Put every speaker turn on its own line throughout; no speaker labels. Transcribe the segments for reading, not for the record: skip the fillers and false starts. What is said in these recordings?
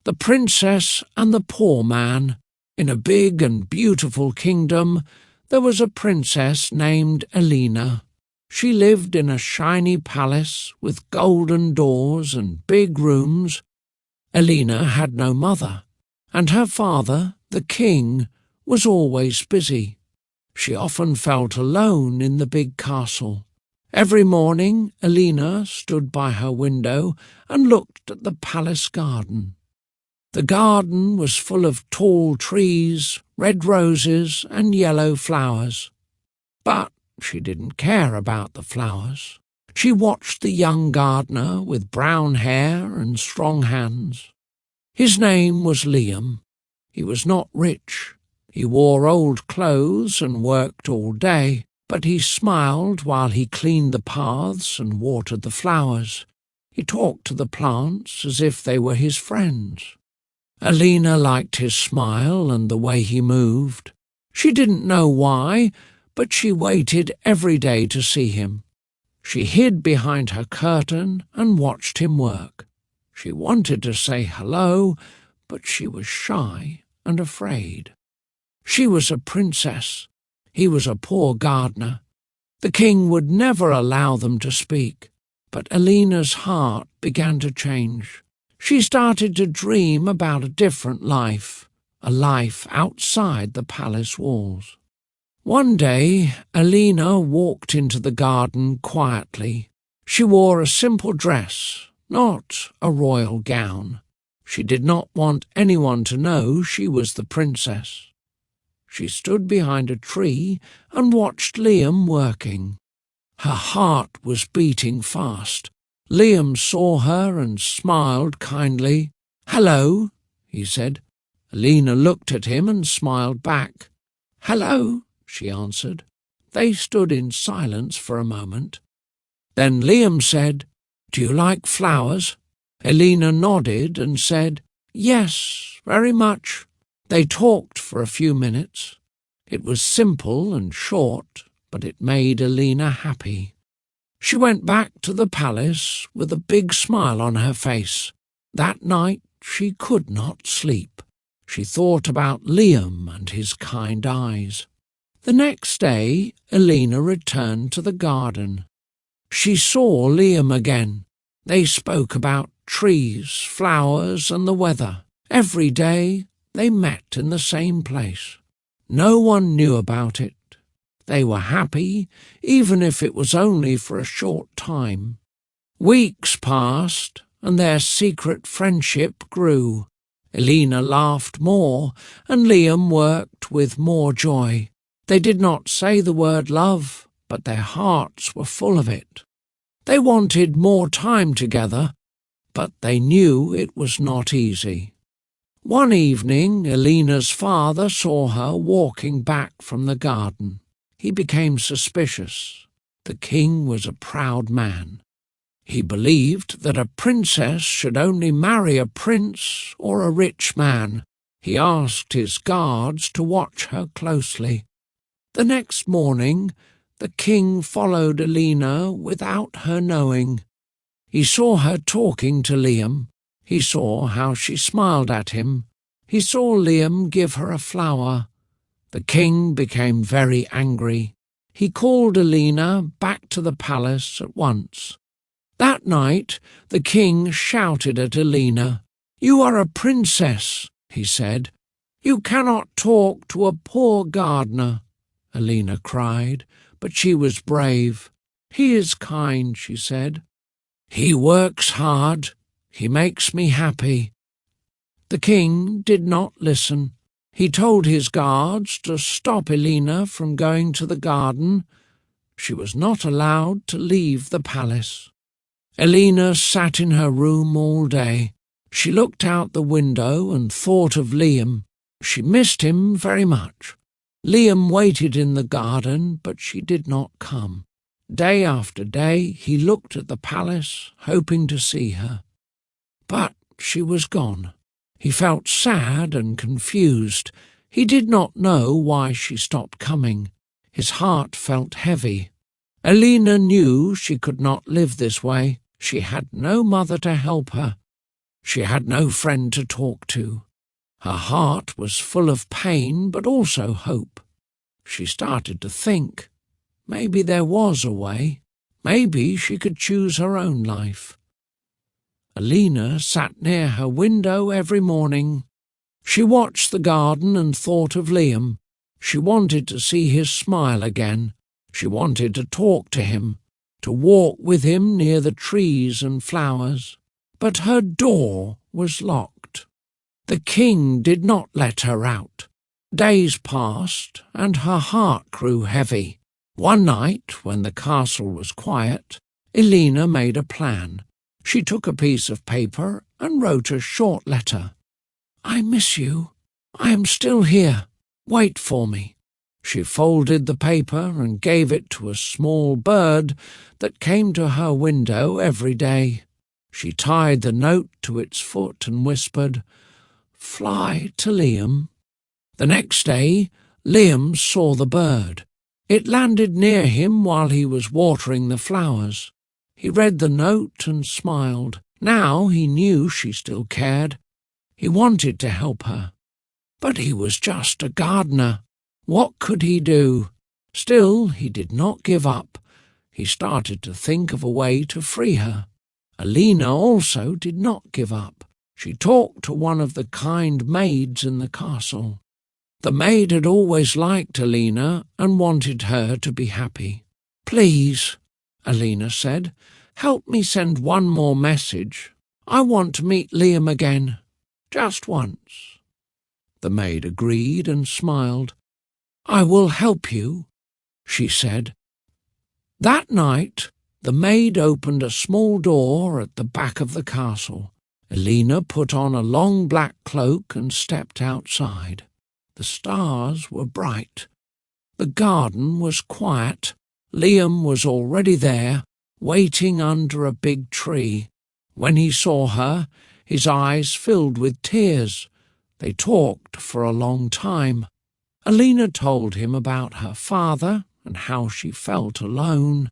The Princess and the Poor Man. In a big and beautiful kingdom, there was a princess named Elena. She lived in a shiny palace with golden doors and big rooms. Elena had no mother, and her father, the king, was always busy. She often felt alone in the big castle. Every morning, Elena stood by her window and looked at the palace garden. The garden was full of tall trees, red roses and yellow flowers. But she didn't care about the flowers. She watched the young gardener with brown hair and strong hands. His name was Liam. He was not rich. He wore old clothes and worked all day, but he smiled while he cleaned the paths and watered the flowers. He talked to the plants as if they were his friends. Elena liked his smile and the way he moved. She didn't know why, but she waited every day to see him. She hid behind her curtain and watched him work. She wanted to say hello, but she was shy and afraid. She was a princess. He was a poor gardener. The king would never allow them to speak, but Elena's heart began to change. She started to dream about a different life, a life outside the palace walls. One day, Elena walked into the garden quietly. She wore a simple dress, not a royal gown. She did not want anyone to know she was the princess. She stood behind a tree and watched Liam working. Her heart was beating fast. Liam saw her and smiled kindly. "Hello," he said. Elena looked at him and smiled back. "Hello," she answered. They stood in silence for a moment. Then Liam said, "Do you like flowers?" Elena nodded and said, "Yes, very much." They talked for a few minutes. It was simple and short, but it made Elena happy. She went back to the palace with a big smile on her face. That night she could not sleep. She thought about Liam and his kind eyes. The next day, Elena returned to the garden. She saw Liam again. They spoke about trees, flowers, and the weather. Every day they met in the same place. No one knew about it. They were happy, even if it was only for a short time. Weeks passed, and their secret friendship grew. Elena laughed more, and Liam worked with more joy. They did not say the word love, but their hearts were full of it. They wanted more time together, but they knew it was not easy. One evening, Elena's father saw her walking back from the garden. He became suspicious. The king was a proud man. He believed that a princess should only marry a prince or a rich man. He asked his guards to watch her closely. The next morning, the king followed Elena without her knowing. He saw her talking to Liam. He saw how she smiled at him. He saw Liam give her a flower. The king became very angry. He called Elena back to the palace at once. That night, the king shouted at Elena. "You are a princess," he said. "You cannot talk to a poor gardener." Elena cried, but she was brave. "He is kind," she said. "He works hard. He makes me happy." The king did not listen. He told his guards to stop Elena from going to the garden. She was not allowed to leave the palace. Elena sat in her room all day. She looked out the window and thought of Liam. She missed him very much. Liam waited in the garden, but she did not come. Day after day he looked at the palace, hoping to see her. But she was gone. He felt sad and confused. He did not know why she stopped coming. His heart felt heavy. Elena knew she could not live this way. She had no mother to help her. She had no friend to talk to. Her heart was full of pain but also hope. She started to think. Maybe there was a way. Maybe she could choose her own life. Alina sat near her window every morning. She watched the garden and thought of Liam. She wanted to see his smile again. She wanted to talk to him, to walk with him near the trees and flowers. But her door was locked. The king did not let her out. Days passed, and her heart grew heavy. One night, when the castle was quiet, Alina made a plan. She took a piece of paper and wrote a short letter. "I miss you. I am still here. Wait for me." She folded the paper and gave it to a small bird that came to her window every day. She tied the note to its foot and whispered, "Fly to Liam." The next day, Liam saw the bird. It landed near him while he was watering the flowers. He read the note and smiled. Now he knew she still cared. He wanted to help her. But he was just a gardener. What could he do? Still, he did not give up. He started to think of a way to free her. Alina also did not give up. She talked to one of the kind maids in the castle. The maid had always liked Alina and wanted her to be happy. "Please," Alina said, "help me send one more message. I want to meet Liam again, just once." The maid agreed and smiled. "I will help you," she said. That night, the maid opened a small door at the back of the castle. Alina put on a long black cloak and stepped outside. The stars were bright. The garden was quiet. Liam was already there, waiting under a big tree. When he saw her, his eyes filled with tears. They talked for a long time. Alina told him about her father and how she felt alone.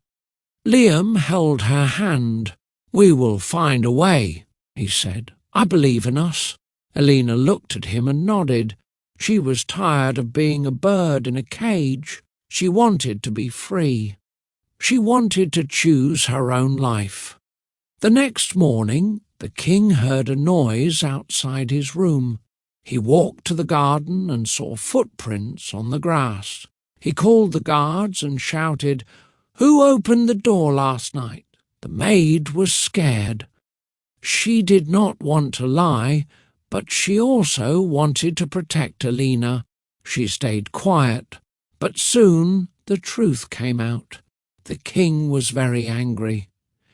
Liam held her hand. "We will find a way," he said. "I believe in us." Alina looked at him and nodded. She was tired of being a bird in a cage. She wanted to be free. She wanted to choose her own life. The next morning, the king heard a noise outside his room. He walked to the garden and saw footprints on the grass. He called the guards and shouted, "Who opened the door last night?" The maid was scared. She did not want to lie, but she also wanted to protect Alina. She stayed quiet, but soon the truth came out. The king was very angry.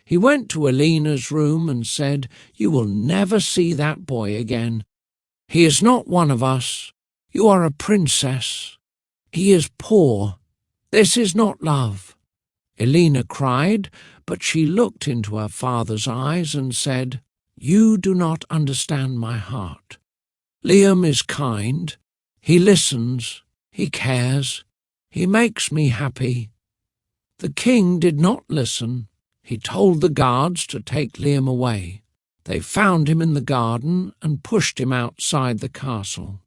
He went to Alina's room and said, "You will never see that boy again. He is not one of us. You are a princess. He is poor. This is not love." Alina cried, but she looked into her father's eyes and said, "You do not understand my heart. Liam is kind. He listens. He cares. He makes me happy." The king did not listen. He told the guards to take Liam away. They found him in the garden and pushed him outside the castle.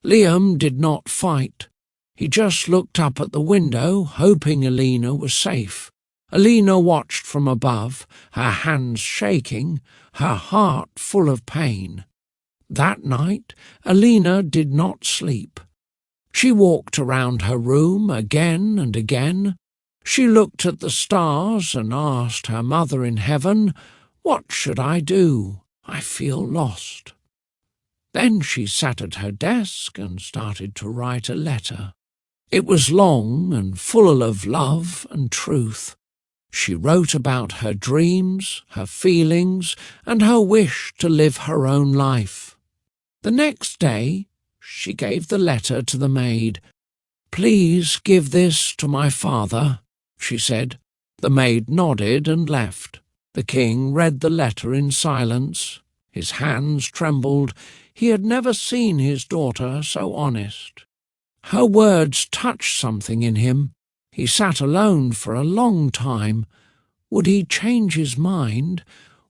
Liam did not fight. He just looked up at the window, hoping Alina was safe. Alina watched from above, her hands shaking, her heart full of pain. That night, Alina did not sleep. She walked around her room again and again. She looked at the stars and asked her mother in heaven, "What should I do? I feel lost." Then she sat at her desk and started to write a letter. It was long and full of love and truth. She wrote about her dreams, her feelings, and her wish to live her own life. The next day, she gave the letter to the maid. "Please give this to my father," she said. The maid nodded and left. The king read the letter in silence. His hands trembled. He had never seen his daughter so honest. Her words touched something in him. He sat alone for a long time. Would he change his mind?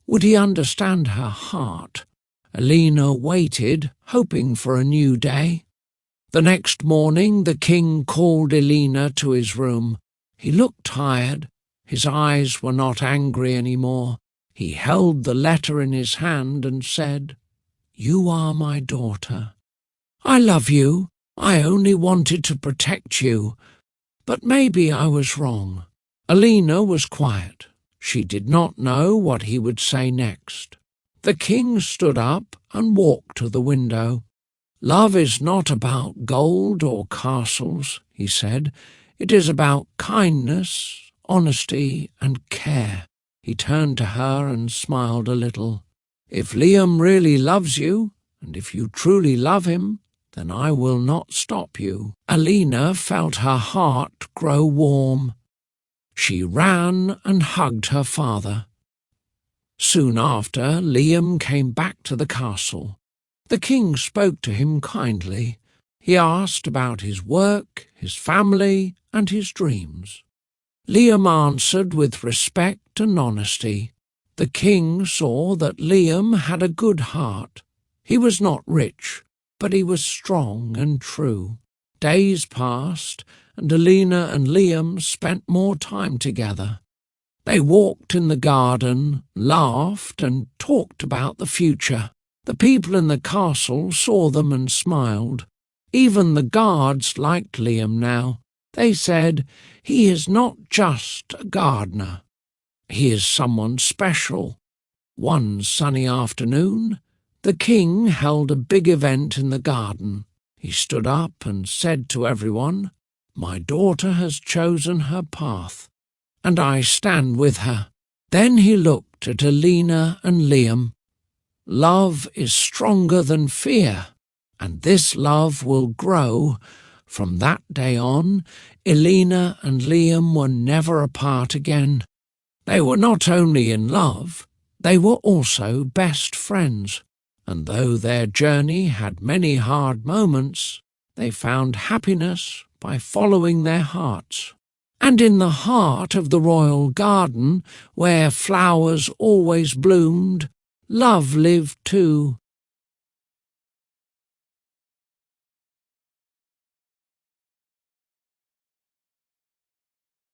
Would he understand her heart? Alina waited, hoping for a new day. The next morning the king called Alina to his room. He looked tired. His eyes were not angry any more. He held the letter in his hand and said, "You are my daughter. I love you. I only wanted to protect you, but maybe I was wrong." Alina was quiet. She did not know what he would say next. The king stood up and walked to the window. "Love is not about gold or castles," he said. "It is about kindness, honesty, and care." He turned to her and smiled a little. "If Liam really loves you, and if you truly love him, then I will not stop you." Alina felt her heart grow warm. She ran and hugged her father. Soon after, Liam came back to the castle. The king spoke to him kindly. He asked about his work, his family, and his dreams. Liam answered with respect and honesty. The king saw that Liam had a good heart. He was not rich, but he was strong and true. Days passed, and Alina and Liam spent more time together. They walked in the garden, laughed, and talked about the future. The people in the castle saw them and smiled. Even the guards liked Liam now. They said, "He is not just a gardener. He is someone special." One sunny afternoon, the king held a big event in the garden. He stood up and said to everyone, "My daughter has chosen her path, and I stand with her." Then he looked at Alina and Liam. "Love is stronger than fear, and this love will grow." From that day on, Alina and Liam were never apart again. They were not only in love, they were also best friends. And though their journey had many hard moments, they found happiness by following their hearts. And in the heart of the royal garden, where flowers always bloomed, love lived too.